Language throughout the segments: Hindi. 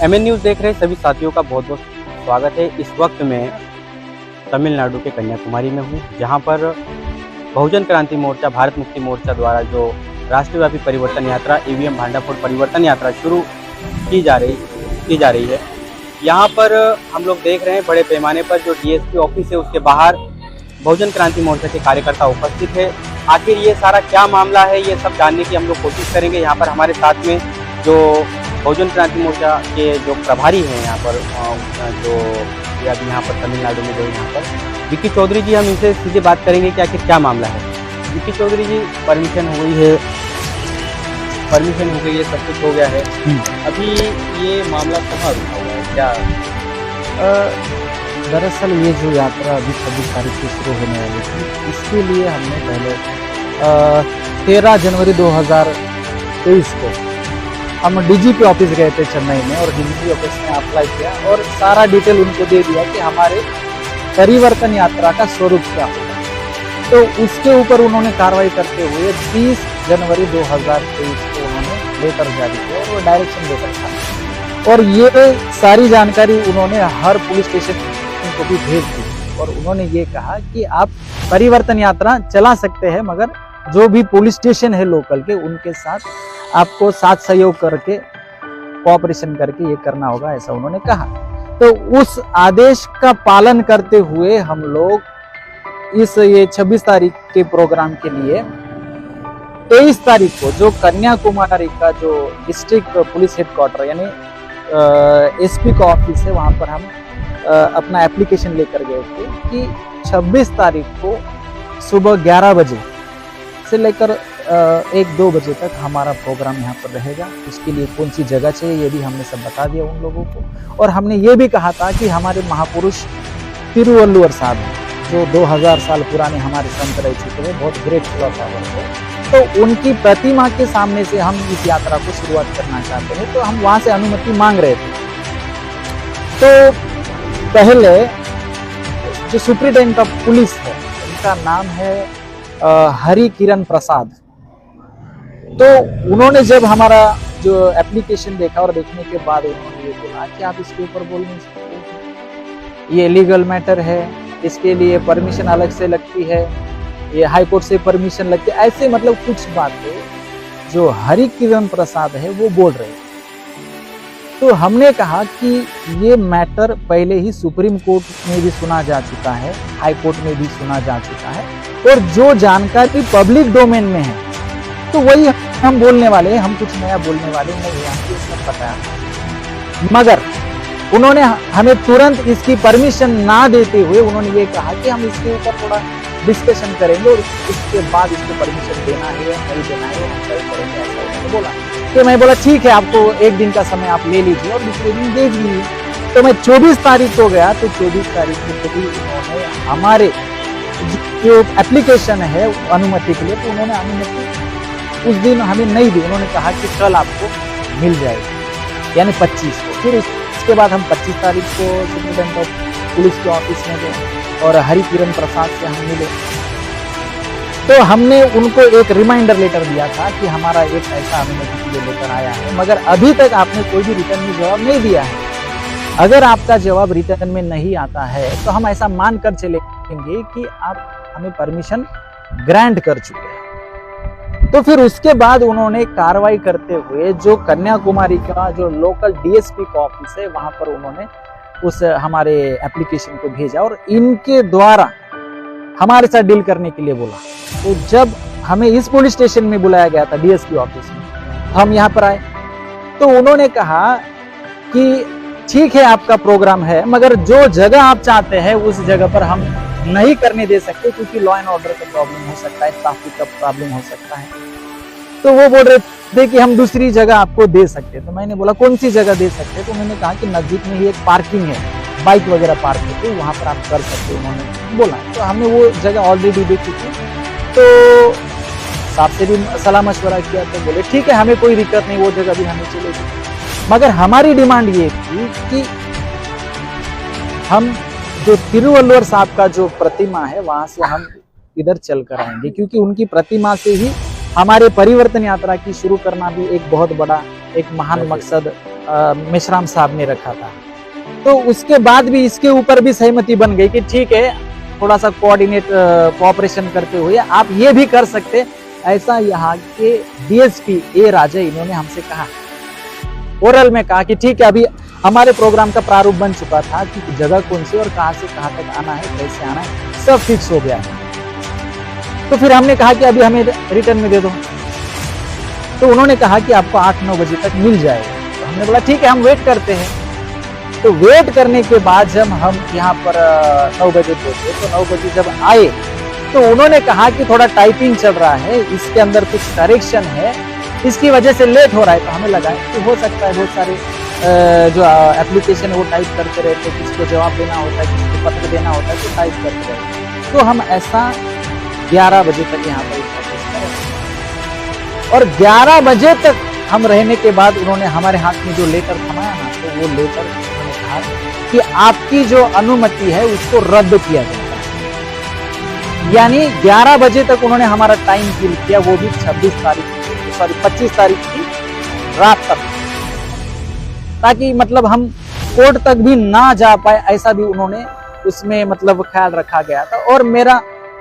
एमएन न्यूज़ देख रहे सभी साथियों का बहुत बहुत स्वागत है। इस वक्त मैं तमिलनाडु के कन्याकुमारी में हूँ, जहाँ पर बहुजन क्रांति मोर्चा, भारत मुक्ति मोर्चा द्वारा जो राष्ट्रव्यापी परिवर्तन यात्रा ईवीएम भांडाफोड़ परिवर्तन यात्रा शुरू की जा रही है। यहाँ पर हम लोग देख रहे हैं बड़े पैमाने पर जो डीएसपी ऑफिस है उसके बाहर बहुजन क्रांति मोर्चा के कार्यकर्ता उपस्थित है। आखिर ये सारा क्या मामला है, ये सब जानने की हम लोग कोशिश करेंगे। यहाँ पर हमारे साथ में जो बहुजन क्रांति मोर्चा के जो प्रभारी हैं यहाँ पर जो अभी यहाँ पर तमिलनाडु में जो यहाँ पर विक्की चौधरी जी, हम इनसे सीधे बात करेंगे कि आखिर क्या मामला है। विक्की चौधरी जी, परमिशन हो गई है, सब कुछ हो गया है, अभी ये मामला कहाँ रुका हुआ है क्या? दरअसल ये जो यात्रा अभी 26 तारीख से शुरू होने वाली थी, इसके लिए हमने पहले 13 जनवरी 2023 को हम डीजीपी ऑफिस गए थे चेन्नई में, और डीजीपी ऑफिस में अप्लाई किया और सारा डिटेल उनको दे दिया कि हमारे परिवर्तन यात्रा का स्वरूप क्या होगा। तो उसके ऊपर उन्होंने कार्रवाई करते हुए 30 जनवरी 2023 को उन्होंने लेटर जारी किया, और वो डायरेक्शन लेटर था, और ये सारी जानकारी उन्होंने हर पुलिस स्टेशन को भी भेज दी। और उन्होंने ये कहा कि आप परिवर्तन यात्रा चला सकते हैं, मगर जो भी पुलिस स्टेशन है लोकल के, उनके साथ आपको साथ सहयोग करके, कोऑपरेशन करके ये करना होगा, ऐसा उन्होंने कहा। तो उस आदेश का पालन करते हुए हम लोग ये 26 तारीख के प्रोग्राम के लिए 23 तारीख को जो कन्याकुमारी का जो डिस्ट्रिक्ट पुलिस हेडक्वार्टर यानी एसपी का ऑफिस है, वहां पर हम अपना एप्लीकेशन लेकर गए थे कि 26 तारीख को सुबह 11 बजे से लेकर 1-2 बजे तक हमारा प्रोग्राम यहाँ पर रहेगा। उसके लिए कौन सी जगह चाहिए ये भी हमने सब बता दिया उन लोगों को, और हमने ये भी कहा था कि हमारे महापुरुष तिरुवल्लुवर साहब हैं, जो 2000 साल पुराने हमारे संत रह चुके हैं, बहुत ग्रेट फिलोसोफर थे, तो उनकी प्रतिमा के सामने से हम इस यात्रा को शुरुआत करना चाहते हैं। तो हम वहाँ से अनुमति मांग रहे थे। तो पहले जो सुप्रिंटेंडेंट ऑफ पुलिस है, उनका नाम है हरि किरण प्रसाद। तो उन्होंने जब हमारा जो एप्लीकेशन देखा और देखने के बाद उन्होंने ये बोला कि आप इसके ऊपर बोल नहीं सकते, ये लीगल मैटर है, इसके लिए परमिशन अलग से लगती है, ये हाई कोर्ट से परमिशन लगती है, ऐसे मतलब कुछ बातें जो हरि किरण प्रसाद है वो बोल रहे हैं। तो हमने कहा कि ये मैटर पहले ही सुप्रीम कोर्ट में भी सुना जा चुका है, हाई कोर्ट में भी सुना जा चुका है, और जो जानकारी पब्लिक डोमेन में है तो वही हम बोलने वाले हैं, हम कुछ नया बोलने वाले नहीं, हमको सब पता है। मगर उन्होंने हमें तुरंत इसकी परमिशन ना देते हुए उन्होंने ये कहा कि हम इसके ऊपर थोड़ा डिस्कशन करेंगे और इसके बाद इसको परमिशन देना है या नहीं देना है हम तय करेंगे, ऐसा उन्होंने बोला। तो मैं बोला ठीक है, आपको 1 दिन का समय आप ले लीजिए और दूसरे दिन दे दीजिए। तो मैं 24 तारीख को गया, तो 24 तारीख को भी उन्होंने हमारे जो एप्लीकेशन है अनुमति के लिए, तो उन्होंने अनुमति उस दिन हमें नहीं दी। उन्होंने कहा कि कल आपको मिल जाएगी, यानी 25 को। फिर इसके बाद हम 25 तारीख को सुप्रिंटेंडेंट ऑफ पुलिस के ऑफिस में गए और हरि किरण प्रसाद से हम मिले। तो हमने उनको एक रिमाइंडर लेटर दिया था कि हमारा एक ऐसा अनुमति के लिए लेटर आया है, मगर अभी तक आपने कोई भी रिटर्न में जवाब नहीं दिया है। अगर आपका जवाब रिटर्न में नहीं आता है तो हम ऐसा मान कर चलेंगे कि आप हमें परमिशन ग्रांट कर चुके हैं। तो फिर उसके बाद उन्होंने कार्रवाई करते हुए जो कन्याकुमारी का जो लोकल डीएसपी का ऑफिस है, वहां पर उन्होंने उस हमारे एप्लीकेशन को भेजा और इनके द्वारा हमारे साथ डील करने के लिए बोला। तो जब हमें इस पुलिस स्टेशन में बुलाया गया था डीएसपी ऑफिस में, हम यहाँ पर आए, तो उन्होंने कहा कि ठीक है आपका प्रोग्राम है, मगर जो जगह आप चाहते हैं उस जगह पर हम नहीं करने दे सकते, क्योंकि लॉ एंड ऑर्डर का प्रॉब्लम हो सकता है, ट्रैफिक का प्रॉब्लम हो सकता है। तो वो बोल रहे थे कि हम दूसरी जगह आपको दे सकते हैं। तो मैंने बोला कौन सी जगह दे सकते हैं? तो उन्होंने कहा कि नजदीक में ही एक पार्किंग है, बाइक वगैरह पार्क होती है, वहां पर आप कर सकते हो, उन्होंने बोला। तो हमने वो जगह ऑलरेडी दे चुकी, तो साहब से भी सलाह मशवरा किया, तो बोले ठीक है हमें कोई दिक्कत नहीं, वो जगह भी हमें चलेगी। मगर हमारी डिमांड ये थी कि हम जो तिरुवल्लुवर साहब का जो प्रतिमा है वहां से हम इधर चल कर आएंगे, क्योंकि उनकी प्रतिमा से ही हमारे परिवर्तन यात्रा की शुरू करना भी एक बहुत बड़ा एक महान मकसद मेश्राम साहब ने रखा था। तो उसके बाद भी इसके ऊपर भी सहमति बन गई कि ठीक है, थोड़ा सा कोऑपरेशन करते हुए आप ये भी कर सकते। ऐसा यहाँ के डीएसपी ए राजा इन्होंने हमसे कहा, ओरल में कहा कि ठीक है, अभी हमारे प्रोग्राम का प्रारूप बन चुका था कि जगह कौन सी और कहां से कहां तक आना है, कैसे आना है, सब फिक्स हो गया है। तो फिर हमने कहा कि अभी हमें रिटर्न में दे दो। तो उन्होंने कहा कि आपको 8-9 बजे तक मिल जाएगा। तो हमने बोला ठीक है, हम वेट करते हैं। तो वेट करने के बाद जब हम यहाँ पर 9 बजे पहुंचे, तो 9 बजे जब आए तो उन्होंने कहा कि थोड़ा टाइपिंग चल रहा है, इसके अंदर कुछ करेक्शन है, इसकी वजह से लेट हो रहा है। तो हमें लगा कि हो सकता है बहुत सारे जो एप्लीकेशन है वो टाइप करते रहते, किसी को जवाब देना होता है, किसी को पत्र देना होता है, तो टाइप करते रहते। तो हम ऐसा 11 बजे तक यहाँ पर और 11 बजे तक हम रहने के बाद उन्होंने हमारे हाथ में जो लेटर थमाया ना, तो वो लेटर उन्होंने कहा कि आपकी जो अनुमति है उसको रद्द किया जाएगा। यानी 11 बजे तक उन्होंने हमारा टाइम किल किया, वो भी 25 तारीख की रात तक, ताकि मतलब हम कोर्ट तक भी ना जा पाए, ऐसा भी उन्होंने उसमें मतलब ख्याल रखा गया था। और मेरा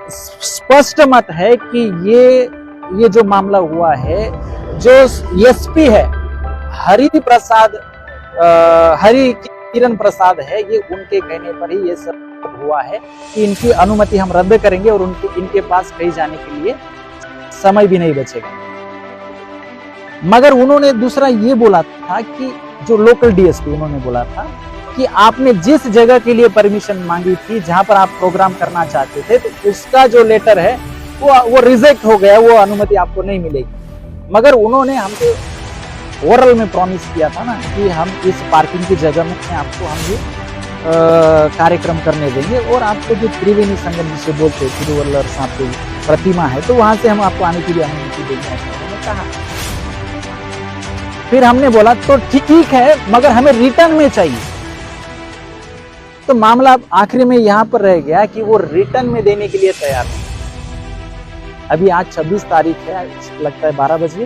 स्पष्ट मत है कि ये जो मामला हुआ है, जो एसपी है हरि किरण प्रसाद है, ये उनके कहने पर ही ये सब हुआ है कि इनकी अनुमति हम रद्द करेंगे और इनके पास कहीं जाने के लिए समय भी नहीं बचेगा। मगर उन्होंने दूसरा ये बोला था कि जो लोकल डीएसपी, उन्होंने बोला था कि आपने जिस जगह के लिए परमिशन मांगी थी, जहां पर आप प्रोग्राम करना चाहते थे, तो उसका जो लेटर है वो रिजेक्ट हो गया, वो अनुमति आपको नहीं मिलेगी। मगर उन्होंने हमसे ओरल में प्रॉमिस किया था ना कि हम इस पार्किंग की जगह में आपको हम ये कार्यक्रम करने देंगे और आपको जो त्रिवेणी संगम जिसे बोलते हैं, तिरुवल्लर साहब की प्रतिमा है, तो वहां से हम आपको आने की भी अनुमति देंगे, उन्होंने कहा। फिर हमने बोला तो ठीक है, मगर हमें रिटर्न में चाहिए। तो मामला आखिरी में यहां पर रह गया कि वो रिटर्न में देने के लिए तैयार है। अभी आज 26 तारीख है, लगता है 12 बजे,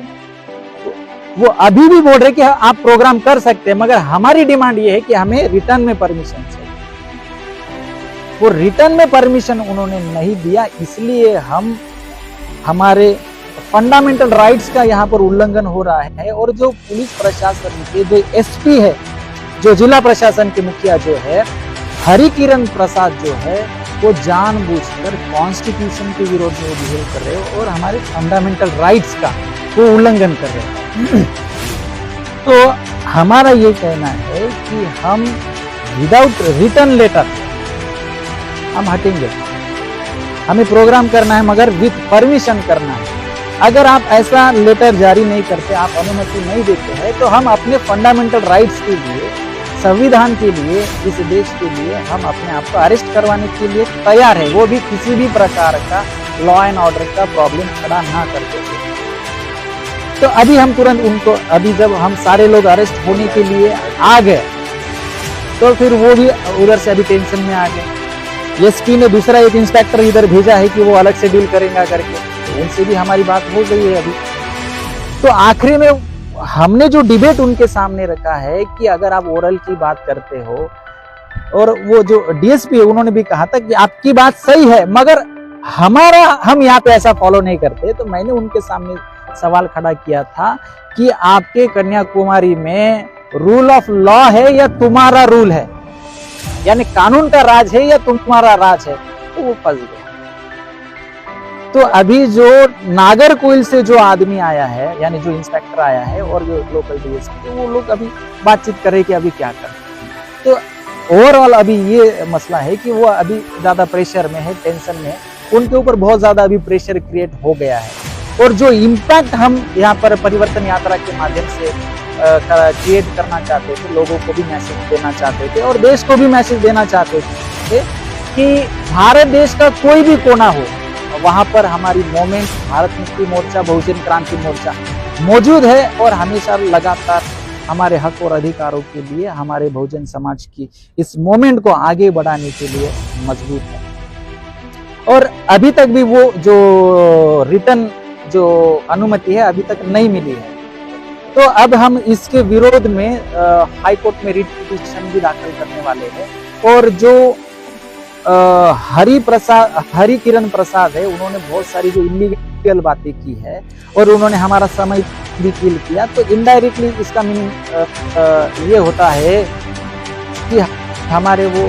तो वो अभी भी बोल रहे कि आप प्रोग्राम कर सकते हैं, मगर हमारी डिमांड ये है कि हमें रिटर्न में परमिशन चाहिए। वो रिटर्न में परमिशन उन्होंने नहीं दिया, इसलिए हम हमारे फंडामेंटल राइट्स का यहाँ पर उल्लंघन हो रहा है। और जो पुलिस प्रशासन के जो एसपी है, जो जिला प्रशासन के मुखिया जो है हरि किरण प्रसाद जो है, वो जानबूझकर कॉन्स्टिट्यूशन के विरोध में बिहेव कर रहे हो और हमारे फंडामेंटल राइट्स का वो उल्लंघन कर रहे हैं। तो हमारा ये कहना है कि हम विदाउट रिटर्न लेटर हम हटेंगे। हमें प्रोग्राम करना है, मगर विथ परमिशन करना है। अगर आप ऐसा लेटर जारी नहीं करते, आप अनुमति नहीं देते हैं, तो हम अपने फंडामेंटल राइट्स के लिए, संविधान के लिए, इस देश के लिए हम अपने आप को अरेस्ट करवाने के लिए तैयार है, वो भी किसी भी प्रकार का लॉ एंड ऑर्डर का प्रॉब्लम खड़ा ना करते थे। तो अभी हम तुरंत उनको, अभी जब हम सारे लोग अरेस्ट होने के लिए आ गए, तो फिर वो भी उधर से अभी टेंशन में आ गए। एसपी ने दूसरा एक इंस्पेक्टर इधर भेजा है कि वो अलग से डील करेगा करके, तो उनसे भी हमारी बात हो गई है अभी। तो आखिरी में हमने जो डिबेट उनके सामने रखा है कि अगर आप ओरल की बात करते हो, और वो जो डीएसपी है उन्होंने भी कहा था कि आपकी बात सही है, मगर हम यहाँ पे ऐसा फॉलो नहीं करते। तो मैंने उनके सामने सवाल खड़ा किया था कि आपके कन्याकुमारी में रूल ऑफ लॉ है या तुम्हारा रूल है, यानी कानून का राज है या तुम्हारा राज है। तो वो फंस गया। तो अभी जो नागरकोइल से जो आदमी आया है, यानी जो इंस्पेक्टर आया है, और जो लोकल डीएसपी, वो लोग अभी बातचीत कर रहे कि अभी क्या कर। तो ओवरऑल अभी ये मसला है कि वो अभी ज्यादा प्रेशर में है, टेंशन में है, उनके ऊपर बहुत ज्यादा अभी प्रेशर क्रिएट हो गया है। और जो इम्पैक्ट हम यहाँ पर परिवर्तन यात्रा के माध्यम से क्रिएट करना चाहते थे, लोगों को भी मैसेज देना चाहते थे और देश को भी मैसेज देना चाहते थे कि भारत देश का कोई भी कोना हो, वहां पर हमारी मूवमेंट भारत मुक्ति मोर्चा, बहुजन क्रांति मोर्चा मौजूद है और हमेशा लगातार हमारे हक और अधिकारों के लिए, हमारे बहुजन समाज की इस मूवमेंट को आगे बढ़ाने के लिए मजबूत है। और अभी तक भी वो जो रिटर्न जो अनुमति है अभी तक नहीं मिली है। तो अब हम इसके विरोध में हाई कोर्ट में रिट पिटीशन भी दाखिल करने वाले हैं। और जो हरि किरण प्रसाद है, उन्होंने बहुत सारी जो इलीगल बातें की है और उन्होंने हमारा समय भी किल किया। तो इनडायरेक्टली इसका मीनिंग ये होता है कि हमारे वो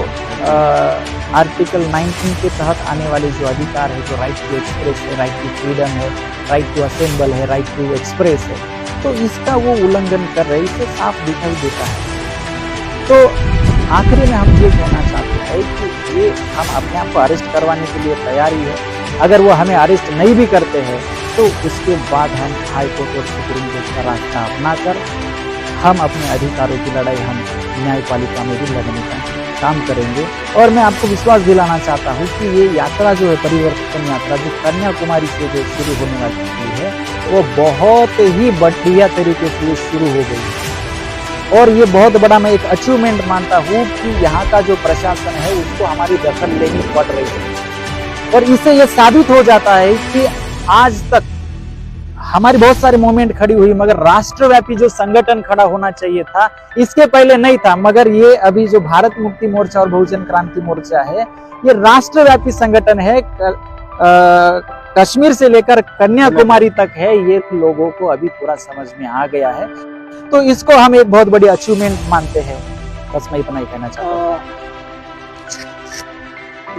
आर्टिकल 19 के तहत आने वाले जो अधिकार है, जो राइट टू एक्सप्रेस है, राइट टू फ्रीडम है, राइट टू असेंबल है, राइट टू एक्सप्रेस है, तो इसका वो उल्लंघन कर रहे हैं। इससे साफ दिखाई देता है। तो आखिरी में हम ये कहना चाहते हैं कि ये हम अपने आप को अरेस्ट करवाने के लिए तैयारी है। अगर वो हमें अरेस्ट नहीं भी करते हैं तो उसके बाद हम हाई कोर्ट और सुप्रीम कोर्ट का रास्ता अपना कर हम अपने अधिकारों की लड़ाई हम न्यायपालिका में भी लड़ने का काम करेंगे। और मैं आपको विश्वास दिलाना चाहता हूँ कि ये यात्रा जो है, परिवर्तन यात्रा जो कन्याकुमारी से जो शुरू होने वाली है, वो बहुत ही बढ़िया तरीके से शुरू हो गई। और ये बहुत बड़ा मैं एक अचीवमेंट मानता हूँ कि यहाँ का जो प्रशासन है उसको हमारी दखल लेनी पड़ रही है। और इससे ये साबित हो जाता है कि आज तक हमारी बहुत सारी मूवमेंट खड़ी हुई, मगर राष्ट्रव्यापी जो संगठन खड़ा होना चाहिए था इसके पहले नहीं था। मगर ये अभी जो भारत मुक्ति मोर्चा और बहुजन क्रांति मोर्चा है, ये राष्ट्रव्यापी संगठन है। कश्मीर से लेकर कन्याकुमारी तक है। ये लोगों को अभी पूरा समझ में आ गया है। तो इसको हम एक बहुत बड़ी अचीवमेंट मानते हैं। बस मैं इतना ही कहना चाहता हूँ।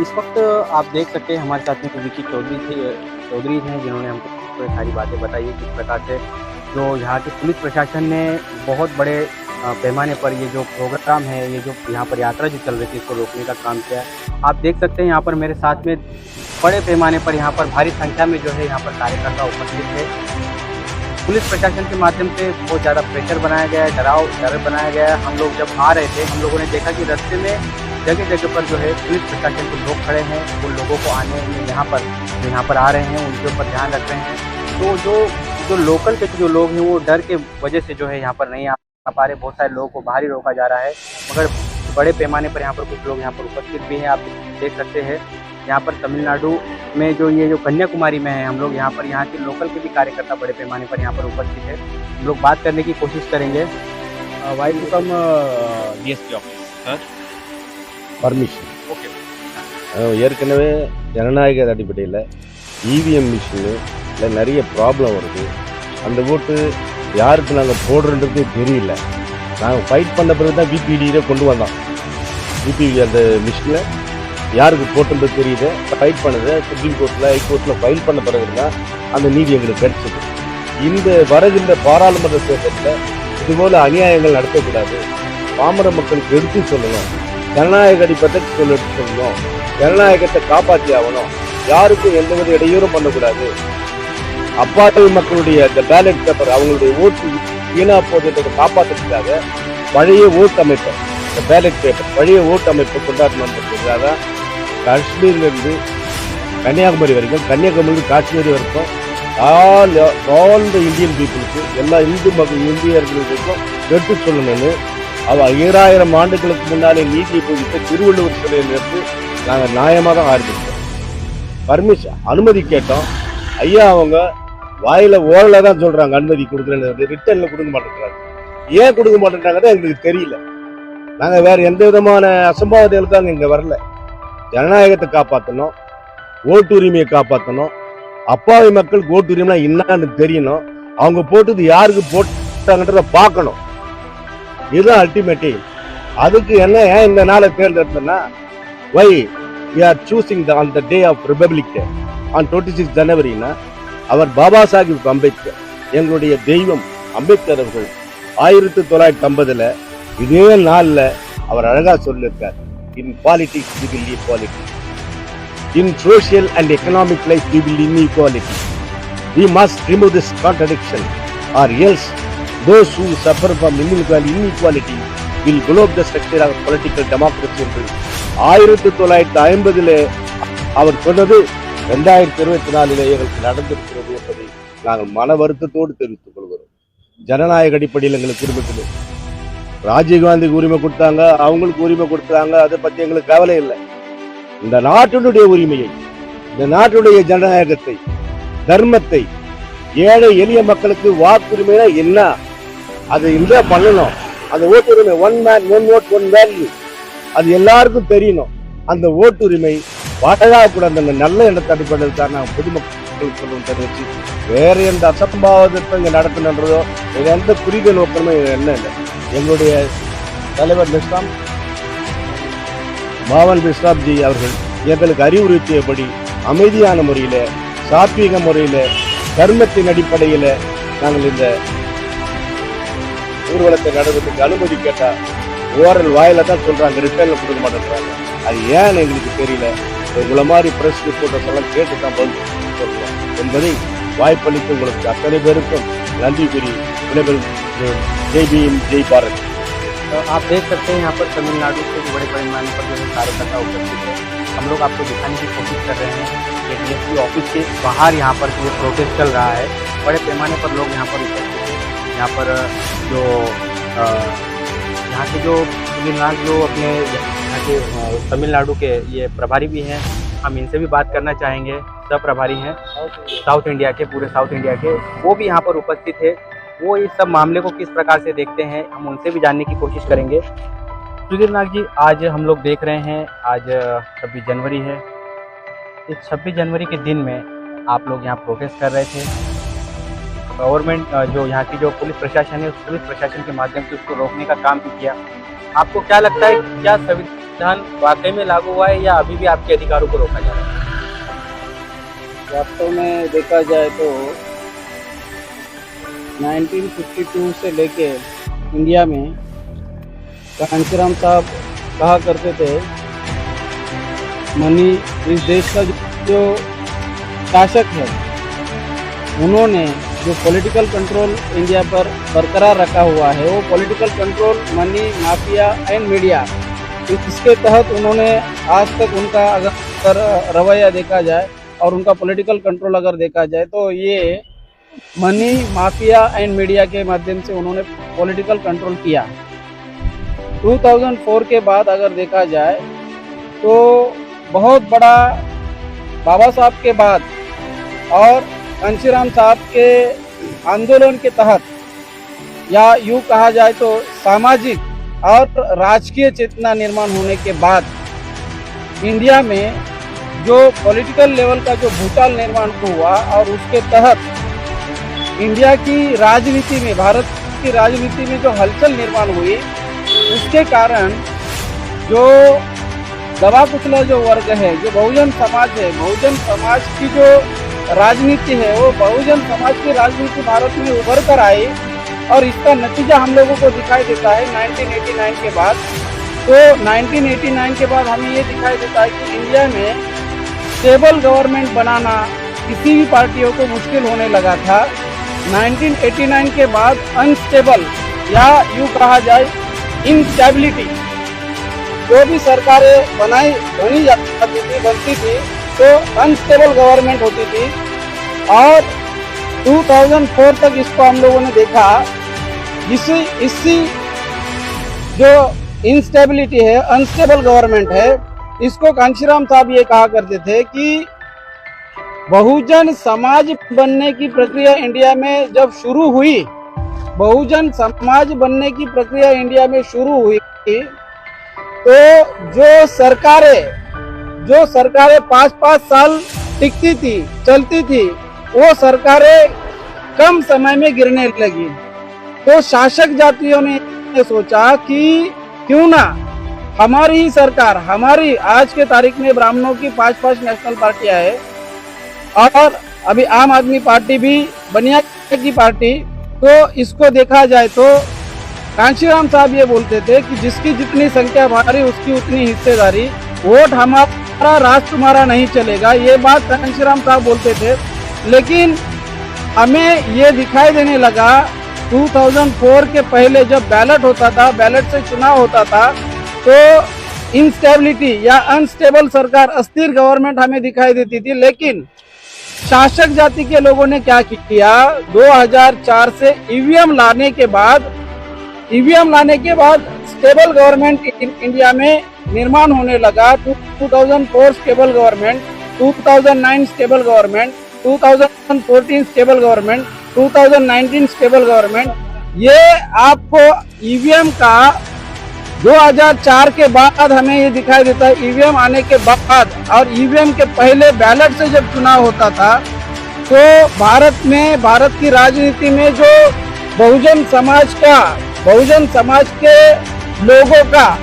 इस वक्त आप देख सकते हैं हमारे साथ में विकी चौधरी हैं, जिन्होंने हमको सारी बातें बताई है किस प्रकार से जो यहाँ के पुलिस प्रशासन ने बहुत बड़े पैमाने पर ये जो प्रोग्राम है, ये जो यहाँ पर यात्रा जो चल रही थी, इसको रोकने का काम किया है। आप देख सकते हैं यहाँ पर मेरे साथ में बड़े पैमाने पर यहाँ पर भारी संख्या में जो है यहाँ पर कार्यकर्ता उपस्थित है। पुलिस प्रशासन के माध्यम से बहुत ज़्यादा प्रेशर बनाया गया है, डर बनाया गया है। हम लोग जब आ रहे थे, हम लोगों ने देखा कि रास्ते में जगह जगह पर जो है पुलिस प्रशासन के लोग खड़े हैं। वो लोगों को आने में यहाँ पर आ रहे हैं, उनके ऊपर ध्यान रख रहे हैं। तो जो लोकल के जो लोग हैं वो डर के वजह से जो है यहाँ पर नहीं आ पा रहे। बहुत सारे लोगों को बाहर ही रोका जा रहा है, मगर बड़े पैमाने पर यहाँ पर कुछ लोग यहाँ पर उपस्थित भी हैं। आप देख सकते हैं यहाँ पर तमिलनाडु में जो कन्याकुमारी में है, हम लोग यहाँ के लोकल के भी कार्यकर्ता बड़े पैमाने पर यहाँ पर उपस्थित है। हम लोग बात करने की कोशिश करेंगे। Why to come DSP office, sir? Permission. Okay. ஏற்கனவே ஜனநாயக அடிப்படையில் இவிஎம் மிஷினில் நிறைய ப்ராப்ளம் வருது. அந்த ஓட்டு யாருக்கு நாங்கள் போடுறன்றதே தெரியல. நாங்கள் ஃபைட் பண்ண பிறகு தான் விபிடியிலே கொண்டு வந்தோம். விபிடி அந்த மிஷினில் யாருக்கு போட்டுன்றது தெரியுது. ஃபைட் பண்ணது சுப்ரீம் கோர்ட்டில், ஹைகோர்ட்டில் ஃபைல் பண்ண பிறகு தான் அந்த நீதி எங்களுக்கு கிடைச்சது. இந்த வருகின்ற பாராளுமன்ற தேர்தலில் இதுபோல் அநியாயங்கள் நடத்தக்கூடாது. பாமர மக்களுக்கு எடுத்து சொல்லணும். ஜனநாயக அடிப்படை எடுத்து சொல்லணும். ஜனநாயகத்தை காப்பாற்றி ஆகணும். யாருக்கும் எந்தவித இடையூறும் பண்ணக்கூடாது. அப்பாவி மக்களுடைய அந்த பேலட் பேப்பர், அவங்களுடைய ஓட்டு வீணா போகிறதை காப்பாற்றுறதுக்காக பழைய ஓட்டு அமைப்பை, இந்த பேலட் பேப்பர் பழைய ஓட்டு அமைப்பை கொண்டாடணுன்றதுக்காக காஷ்மீர்லேருந்து கன்னியாகுமரி வரைக்கும், கன்னியாகுமரி காஷ்மீர் வரைக்கும் ஆல் த இந்தியன் பீப்புளுக்கு, எல்லா இந்தியர்களுக்கும் எடுத்து சொல்லணும்னு அவள் 2000 ஆண்டுகளுக்கு முன்னாலே நீதியை போதித்த திருவள்ளுவர் சிலையிலிருந்து நாங்கள் நியாயமாக தான் ஆரம்பித்தோம். பர்மிஷன் அனுமதி கேட்டோம். ஐயா அவங்க வாயில ஓரல தான் சொல்றாங்க அனுமதி கொடுக்குறேன்னு, ரிட்டர்ன்ல கொடுக்க மாட்டேங்கிறாங்க. ஏன் கொடுக்க மாட்டேங்கிறாங்க எங்களுக்கு தெரியல. நாங்க வேற எந்த விதமான அசம்பாவிதங்களுக்காக இங்க வரல. ஜனநாயகத்தை காப்பாற்றணும், ஓட்டுரிமையை காப்பாற்றணும். அப்பாவி மக்கள் ஓட்டுரிமை என்னன்னு தெரியணும். அவங்க போட்டது யாருக்கு போட்டாங்கன்றத பார்க்கணும். இதுதான் அல்டிமேட். அதுக்கு என்ன ஏன் இந்த நாளை தேர்ந்தெடுத்தோம்னா, வை we are choosing on the day of Republic Day on 26 ஜனவரினா அவர் பாபா சாஹிப் அம்பேத்கர், எங்களுடைய தெய்வம் அம்பேத்கர் அவர்கள் 1950 இதே நாள்ல அவர் அழகா சொல்லியிருக்கார், in politics we will equality, in social and economic life we will inequality, we must remove this contradiction or else those who suffer from inequality will blow up the structure of political democracy என்று 1950 அவர் சொன்னது 2024 எங்களுக்கு நடந்திருக்கிறது என்பதை நாங்கள் மன வருத்தத்தோடு தெரிவித்துக் கொள்கிறோம். ஜனநாயக அடிப்படையில் எங்களுக்கு உரிமை, ராஜீவ்காந்திக்கு உரிமை கொடுத்தாங்க, அவங்களுக்கு உரிமை கொடுத்தாங்க, அதை பத்தி எங்களுக்கு கவலை இல்லை. இந்த நாட்டினுடைய உரிமையை, இந்த நாட்டுடைய ஜனநாயகத்தை, தர்மத்தை, ஏழை எளிய மக்களுக்கு வாக்குரிமைனா என்ன, அது இந்த பண்ணணும். அந்த ஓட்டுரிமை one man one vote one value அது எல்லாருக்கும் தெரியணும். அந்த ஓட்டுரிமை பாழாகக்கூட அந்த நல்ல எண்ணத்தை அடிப்படையில் நான் பொதுமக்களுக்கு சொல்லும் தெரிவிச்சு வேற எந்த அசம்பாவிதத்தை இங்கே நடத்தணுன்றதோ எந்த குறித நோக்கமே என்ன இல்லை. எங்களுடைய தலைவர் நிஸ்லாம் பாவன் பிஸ்ராப் ஜி அவர்கள் எங்களுக்கு அறிவுறுத்தியபடி அமைதியான முறையில் சாத்வீக முறையில் தர்மத்தின் அடிப்படையில் நாங்கள் இந்த ஊர்வலத்தை நடவடிக்கைக்கு அனுமதி கேட்டா ஓரல் வாயில தான் சொல்றாங்க, ரிட்டர்ன்ல கொடுக்க மாட்டேங்கிறாங்க. அது ஏன்னு எங்களுக்கு தெரியல. உங்களை மாதிரி பிரஸ் ரிப்போர்ட்டர்ஸ் எல்லாம் கேட்டு தான் பதில் சொல்லுவோம் என்பதை வாய்ப்பளித்து உங்களுக்கு அத்தனை பேருக்கும் நன்றி கூறி விடைபெறும். ஜெய் भीम जय भारत। तो आप देख सकते हैं यहाँ पर तमिलनाडु से बड़े पैमाने पर जो कार्यकर्ता उपस्थित है। हम लोग आपको दिखाने की कोशिश कर रहे हैं कि डीएसपी ऑफिस के बाहर यहाँ पर जो प्रोटेस्ट चल रहा है, बड़े पैमाने पर लोग यहाँ पर उपस्थित हैं। यहाँ पर जो यहाँ के जो सुनील जो अपने यहाँ के तमिलनाडु के ये प्रभारी भी हैं, हम इनसे भी बात करना चाहेंगे। सब प्रभारी हैं साउथ इंडिया के, पूरे साउथ इंडिया के, वो भी यहाँ पर उपस्थित है। वो इस सब मामले को किस प्रकार से देखते हैं, हम उनसे भी जानने की कोशिश करेंगे। सुधीर नाग जी, आज हम लोग देख रहे हैं, आज 26 जनवरी है। इस 26 जनवरी के दिन में आप लोग यहाँ प्रोटेस्ट कर रहे थे। गवर्नमेंट जो यहाँ की जो पुलिस प्रशासन है, उस पुलिस प्रशासन के माध्यम से उसको रोकने का काम भी किया। आपको क्या लगता है, क्या संविधान वाकई में लागू हुआ है या अभी भी आपके अधिकारों को रोका जा रहा है? वास्तव में देखा जाए तो 1952 से लेके इंडिया में कांशीराम साहब कहा करते थे, मनी इस देश का जो शासक है, उन्होंने जो पॉलिटिकल कंट्रोल इंडिया पर बरकरार रखा हुआ है, वो political control money, mafia and media, इसके तहत उन्होंने आज तक उनका अगर रवैया देखा जाए और उनका पॉलिटिकल कंट्रोल अगर देखा जाए तो ये मनी, माफिया एंड मीडिया के माध्यम से उन्होंने पॉलिटिकल कंट्रोल किया। 2004 के बाद अगर देखा जाए तो बहुत बड़ा बाबा साहब के बाद और कांशीराम साहब के आंदोलन के तहत, या यूँ कहा जाए तो सामाजिक और राजकीय चेतना निर्माण होने के बाद इंडिया में जो पॉलिटिकल लेवल का जो भूचाल निर्माण हुआ और उसके तहत इंडिया की राजनीति में, भारत की राजनीति में जो हलचल निर्माण हुई, उसके कारण जो दबा कुचला जो वर्ग है, जो बहुजन समाज है, बहुजन समाज की जो राजनीति है, वो बहुजन समाज की राजनीति भारत में उभर कर आई और इसका नतीजा हम लोगों को दिखाई देता है 1989 के बाद। तो 1989 के बाद हमें ये दिखाई देता है कि इंडिया में स्टेबल गवर्नमेंट बनाना किसी भी पार्टियों को मुश्किल होने लगा था। 1989 के बाद अनस्टेबल या यूँ कहा जाए इनस्टेबिलिटी, जो भी सरकारें बनी बनती थी तो अनस्टेबल गवर्नमेंट होती थी और 2004 तक इसको हम लोगों ने देखा। इसी जो इंस्टेबिलिटी है, अनस्टेबल गवर्नमेंट है, इसको कांशीराम साहब ये कहा करते थे कि बहुजन समाज बनने की प्रक्रिया इंडिया में जब शुरू हुई, बहुजन समाज बनने की प्रक्रिया इंडिया में शुरू हुई तो जो सरकारें 5-5 साल टिकती थी, चलती थी, वो सरकारें कम समय में गिरने लगी। तो शासक जातियों ने सोचा कि क्यों ना हमारी ही सरकार, हमारी आज के तारीख में ब्राह्मणों की 5 नेशनल पार्टियां है और अभी आम आदमी पार्टी भी बनिया की पार्टी, तो इसको देखा जाए तो कांशीराम साहब ये बोलते थे कि जिसकी जितनी संख्या भारी उसकी उतनी हिस्सेदारी, वोट हमारा राष्ट्र तुम्हारा नहीं चलेगा, ये बात कांशीराम साहब बोलते थे। लेकिन हमें ये दिखाई देने लगा 2004 के पहले जब बैलेट होता था, बैलेट से चुनाव होता था, तो इंस्टेबिलिटी या अनस्टेबल सरकार, अस्थिर गवर्नमेंट हमें दिखाई देती थी। लेकिन शासक जाति के लोगों ने क्या किया, 2004 से ईवीएम लाने के बाद स्टेबल गवर्नमेंट इंडिया में निर्माण होने लगा। 2004 stable government, 2009 stable government, 2014 stable government, 2019 stable government, ये आपको ईवीएम का 2004 के बाद हमें ये दिखाई देता है। ईवीएम आने के बाद और ईवीएम के पहले बैलेट से जब चुनाव होता था तो भारत की राजनीति में जो बहुजन समाज के लोगों का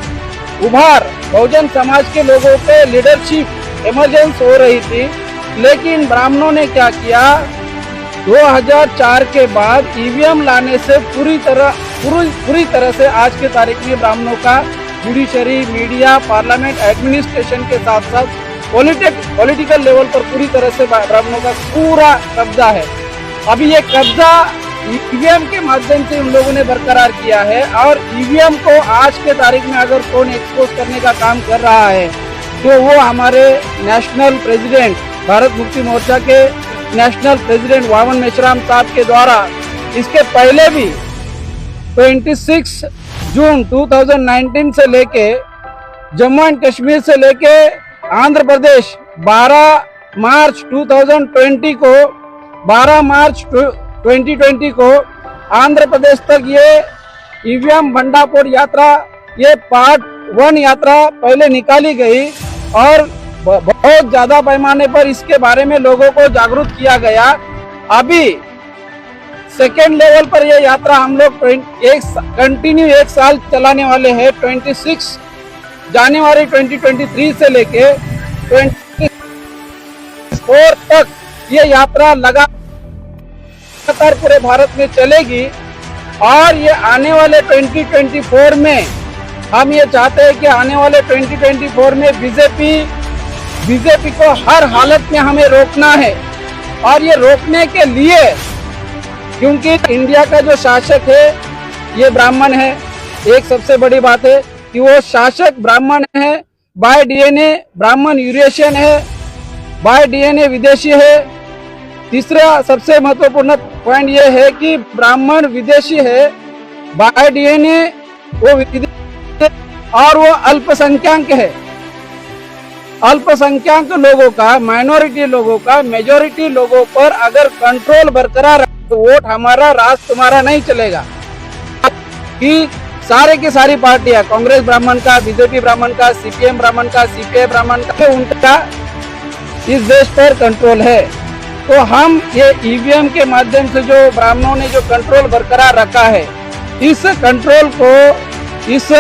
उभार, बहुजन समाज के लोगों पे लीडरशिप इमरजेंस हो रही थी। लेकिन ब्राह्मणों ने क्या किया, 2004 के बाद ईवीएम लाने से पूरी तरह से आज के तारीख में ब्राह्मणों का जुडिशरी, मीडिया, पार्लियामेंट, एडमिनिस्ट्रेशन के साथ साथ पॉलिटिकल लेवल पर पूरी तरह से ब्राह्मणों का पूरा कब्जा है। अभी ये कब्जा ईवीएम के माध्यम से उन लोगों ने बरकरार किया है और ईवीएम को आज के तारीख में अगर कौन एक्सपोज करने का काम कर रहा है तो वो हमारे नेशनल प्रेसिडेंट, भारत मुक्ति मोर्चा के नेशनल प्रेसिडेंट वामन मेश्राम साहब के द्वारा इसके पहले भी 26 जून 2019 से लेके जम्मू एंड कश्मीर से लेके आंध्र प्रदेश 12 मार्च 2020 को आंध्र प्रदेश तक ये ईवीएम भंडारपुर यात्रा, ये पार्ट 1 यात्रा पहले निकाली गई और बहुत ज्यादा पैमाने पर इसके बारे में लोगों को जागरूक किया गया। अभी सेकेंड लेवल पर ये यात्रा हम लोग कंटिन्यू 1 साल चलाने वाले हैं। 26 जनवरी 2023 से लेके 24 तक ये यात्रा लगातार पूरे भारत में चलेगी और ये आने वाले 2024 में हम ये चाहते हैं कि आने वाले 2024 में बीजेपी को हर हालत में हमें रोकना है। और ये रोकने के लिए, क्योंकि इंडिया का जो शासक है ये ब्राह्मण है, एक सबसे बड़ी बात है कि वो शासक ब्राह्मण है, बाय डीएनए ब्राह्मण यूरेशियन है, बाय डीएनए विदेशी है। तीसरा सबसे महत्वपूर्ण पॉइंट ये है कि ब्राह्मण विदेशी है, बाय डीएनए वो विदेशी और वो अल्पसंख्यक है। अल्पसंख्यक लोगों का, माइनॉरिटी लोगों का मेजॉरिटी लोगों पर अगर कंट्रोल बरकरार है तो वोट हमारा, राज तुम्हारा नहीं चलेगा। कि सारे की सारी पार्टियां, कांग्रेस ब्राह्मण का, बीजेपी ब्राह्मण का, सीपीएम ब्राह्मण का, सीपीआई ब्राह्मण का, उनका इस देश पर कंट्रोल है। तो हम ये ईवीएम के माध्यम से जो ब्राह्मणों ने जो कंट्रोल बरकरार रखा है, इस कंट्रोल को, इस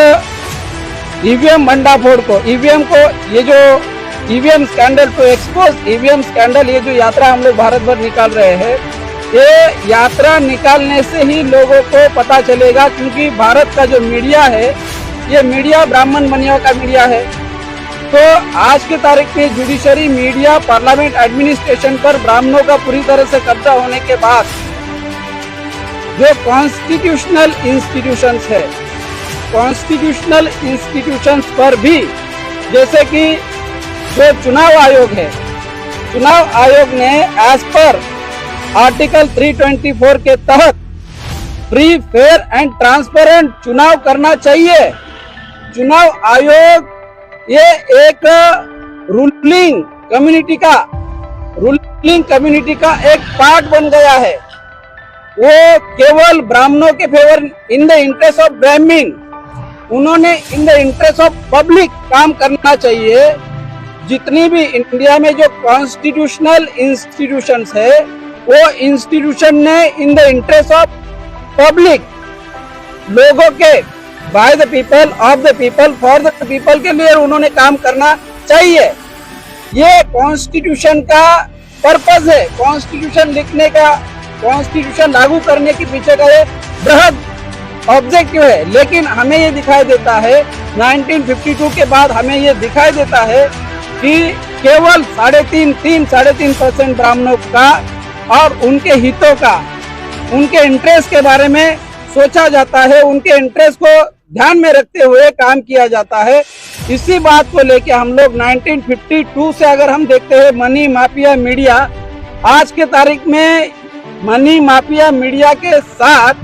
ईवीएम भंडाफोड़ को, ईवीएम को, ये जो EVM scandal to expose EVM scandal, ये जो यात्रा हम लोग भारत भर निकाल रहे हैं, ये यात्रा निकालने से ही लोगों को पता चलेगा। क्योंकि भारत का जो मीडिया है, ये मीडिया ब्राह्मण बनिया का मीडिया है। तो आज के तारीख में जुडिशरी, मीडिया, पार्लियामेंट, एडमिनिस्ट्रेशन पर ब्राह्मणों का पूरी तरह से कब्जा होने के बाद जो कॉन्स्टिट्यूशनल इंस्टीट्यूशंस है, कॉन्स्टिट्यूशनल इंस्टीट्यूशंस पर भी, जैसे कि जो चुनाव आयोग है, चुनाव आयोग ने एज पर आर्टिकल 324 के तहत फ्री, फेयर एंड ट्रांसपेरेंट चुनाव करना चाहिए। चुनाव आयोग ये एक रूलिंग कम्युनिटी का एक पार्ट बन गया है। वो केवल ब्राह्मणों के favour, in the interest of ब्राह्मण, उन्होंने in the interest of public काम करना चाहिए। जितनी भी इंडिया में जो कॉन्स्टिट्यूशनल इंस्टीट्यूशंस है, वो इंस्टीट्यूशन ने in the interest of public, लोगों के, by the people, of the people, for the people के लिए उन्होंने काम करना चाहिए। ये कॉन्स्टिट्यूशन का पर्पस है। कॉन्स्टिट्यूशन लिखने का, कॉन्स्टिट्यूशन लागू करने के पीछे का ये बृहद ऑब्जेक्टिव है। लेकिन हमें ये दिखाई देता है 1952 के बाद हमें ये दिखाई देता है कि केवल 3.5% ब्राह्मणों का और उनके हितों का, उनके इंटरेस्ट के बारे में सोचा जाता है, उनके इंटरेस्ट को ध्यान में रखते हुए काम किया जाता है। इसी बात को लेके हम लोग 1952 से अगर हम देखते हैं मनी माफिया मीडिया, आज के तारीख में मनी माफिया मीडिया के साथ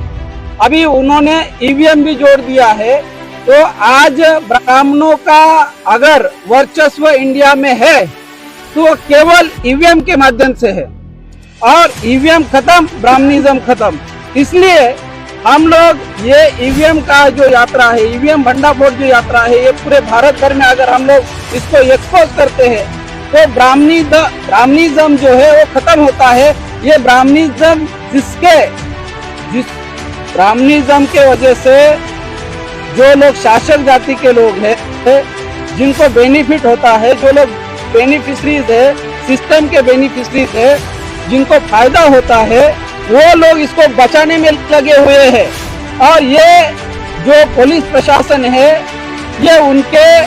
अभी उन्होंने ईवीएम भी जोड़ दिया है। तो आज ब्राह्मणों का अगर वर्चस्व इंडिया में है तो केवल ईवीएम के माध्यम से है और ईवीएम खत्म, ब्राह्मणिज्म खत्म। इसलिए हम लोग ये ईवीएम का जो यात्रा है, ईवीएम भंडाफोड़ जो यात्रा है, ये पूरे भारत भर में अगर हम लोग इसको एक्सपोज करते हैं तो ब्राह्मणिज्म जो है वो खत्म होता है। ये ब्राह्मणिज्म जिस ब्राह्मणिज्म के वजह से जो लोग शासक जाति के लोग हैं, जिनको बेनिफिट होता है, जो लोग बेनिफिशरीज है, सिस्टम के बेनिफिशरीज है, जिनको फायदा होता है, वो लोग इसको बचाने में लगे हुए हैं। और ये जो पुलिस प्रशासन है, ये उनके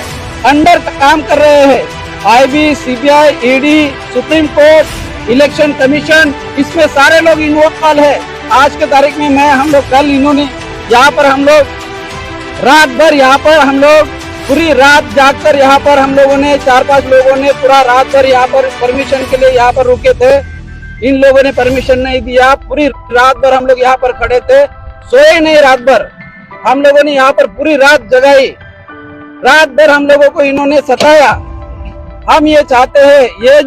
अंडर काम कर रहे हैं। IB, CBI, ED, supreme court, election commission, इसमें सारे लोग इन्वॉल्व है। आज के तारीख में हम लोग कल इन्होंने यहाँ पर हम लोग रात भर पूरी रात जागकर यहाँ पर हम लोगों ने 4-5 लोगों ने पूरा रात भर यहाँ पर परमिशन के लिए यहाँ पर रुके थे। इन लोगों ने परमिशन नहीं दिया। पूरी रात भर हम लोग यहाँ पर खड़े थे, सोए नहीं। रात भर हम लोगों ने यहाँ पर पूरी रात जगाई। रात भर हम लोगों को इन्होंने सताया। हम ये चाहते हैं, ये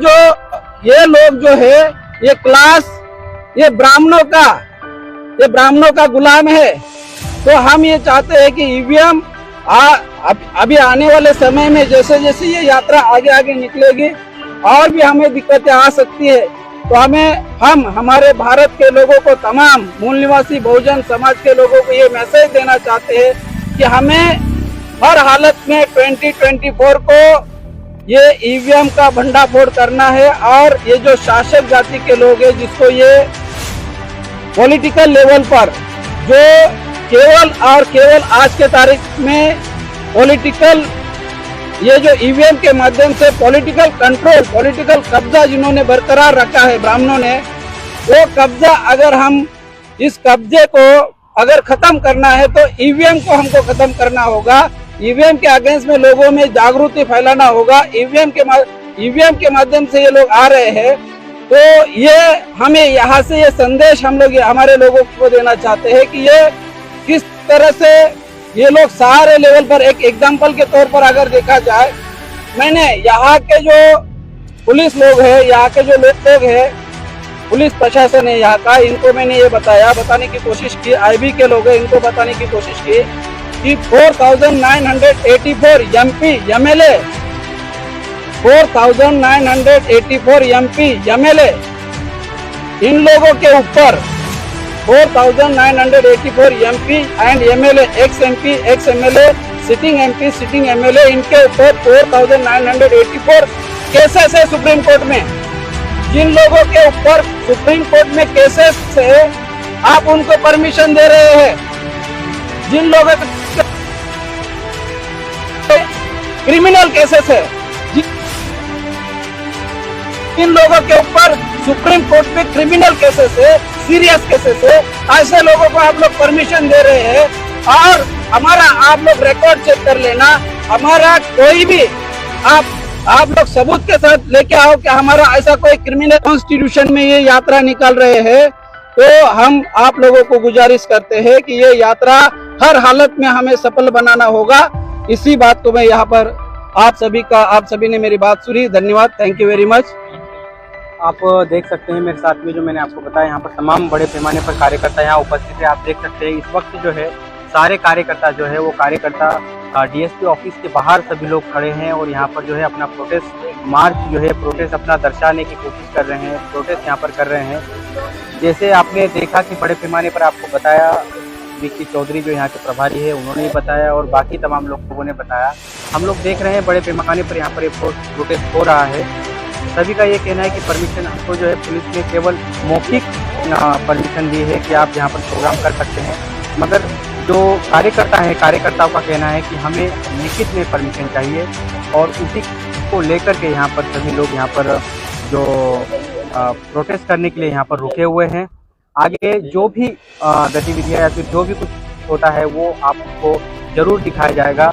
लोग जो है, ये क्लास, ये ब्राह्मणों का गुलाम है। तो हम ये चाहते हैं कि ईवीएम अभी आने वाले समय में जैसे जैसे ये यात्रा आगे आगे निकलेगी और भी हमें दिक्कतें आ सकती है। तो हमारे भारत के लोगों को, तमाम मूल निवासी बहुजन समाज के लोगों को ये मैसेज देना चाहते हैं कि हमें हर हालत में 2024 को ये ईवीएम का भंडाफोड़ करना है। और ये जो शासक जाति के लोग हैं, जिसको ये पॉलिटिकल लेवल पर जो केवल और केवल आज के तारीख में पॉलिटिकल, ये जो ईवीएम के माध्यम से पॉलिटिकल कंट्रोल, पॉलिटिकल कब्जा जिन्होंने बरकरार रखा है ब्राह्मणों ने, वो कब्जा अगर हम इस कब्जे को अगर खत्म करना है तो ईवीएम को हमको खत्म करना होगा। ईवीएम के अगेंस्ट में लोगों में जागृति फैलाना होगा। ईवीएम के माध्यम से ये लोग आ रहे हैं। तो ये हमें यहाँ से ये संदेश हम लोग हमारे लोगों को देना चाहते हैं कि ये किस तरह से ये लोग सारे लेवल पर, एक एग्जाम्पल के तौर पर अगर देखा जाए, मैंने यहाँ के जो पुलिस लोग हैं, यहाँ के जो लोग हैं, पुलिस प्रशासन है यहाँ का, इनको मैंने ये बताने की कोशिश की। आईबी के लोग हैं, इनको बताने की कोशिश की कि 4,984 एमएलए 4,984 एमएलए इन लोगों के ऊपर 4,984 MP and MLA, x MP, ex MLA, sitting MP, sitting MLA, इनके ऊपर 4,984 केसेस है सुप्रीम कोर्ट में। जिन लोगों के ऊपर सुप्रीम कोर्ट में केसेस है, आप उनको परमिशन दे रहे हैं। जिन लोगों के क्रिमिनल केसेस है, इन लोगों के ऊपर सुप्रीम कोर्ट में क्रिमिनल केसेस है, सीरियस केसेस है, ऐसे लोगों को आप लोग परमिशन दे रहे हैं। और हमारा आप लोग रिकॉर्ड चेक कर लेना, हमारा कोई भी आप लोग सबूत के साथ लेके आओ कि हमारा ऐसा कोई क्रिमिनल कॉन्स्टिट्यूशन में ये यात्रा निकाल रहे हैं। तो हम आप लोगों को गुजारिश करते हैं कि ये यात्रा हर हालत में हमें सफल बनाना होगा। इसी बात को मैं यहाँ पर आप सभी ने मेरी बात सुनी। धन्यवाद, थैंक यू वेरी मच। आप देख सकते हैं मेरे साथ में जो मैंने आपको बताया, यहाँ पर तमाम बड़े पैमाने पर कार्यकर्ता यहाँ उपस्थित है। आप देख सकते हैं इस वक्त जो है सारे कार्यकर्ता जो है वो कार्यकर्ता डीएसपी ऑफिस के बाहर सभी लोग खड़े हैं और यहाँ पर जो है अपना प्रोटेस्ट मार्च जो है प्रोटेस्ट अपना दर्शाने की कोशिश कर रहे हैं, प्रोटेस्ट यहाँ पर कर रहे हैं। जैसे आपने देखा कि बड़े पैमाने पर आपको बताया, विक्की चौधरी जो यहाँ के प्रभारी है उन्होंने ही बताया और बाकी तमाम लोगों ने बताया। हम लोग देख रहे हैं बड़े पैमाने पर यहाँ पर प्रोटेस्ट हो रहा है। सभी का ये कहना है कि परमिशन हमको जो है पुलिस ने केवल मौखिक परमिशन दी है कि आप यहाँ पर प्रोग्राम कर सकते हैं, मगर जो कार्यकर्ता है कार्यकर्ताओं का कहना है कि हमें लिखित में परमिशन चाहिए और उसी को लेकर के यहाँ पर सभी लोग यहाँ पर जो प्रोटेस्ट करने के लिए यहाँ पर रुके हुए हैं। आगे जो भी गतिविधियाँ या फिर जो भी कुछ होता है वो आपको जरूर दिखाया जाएगा।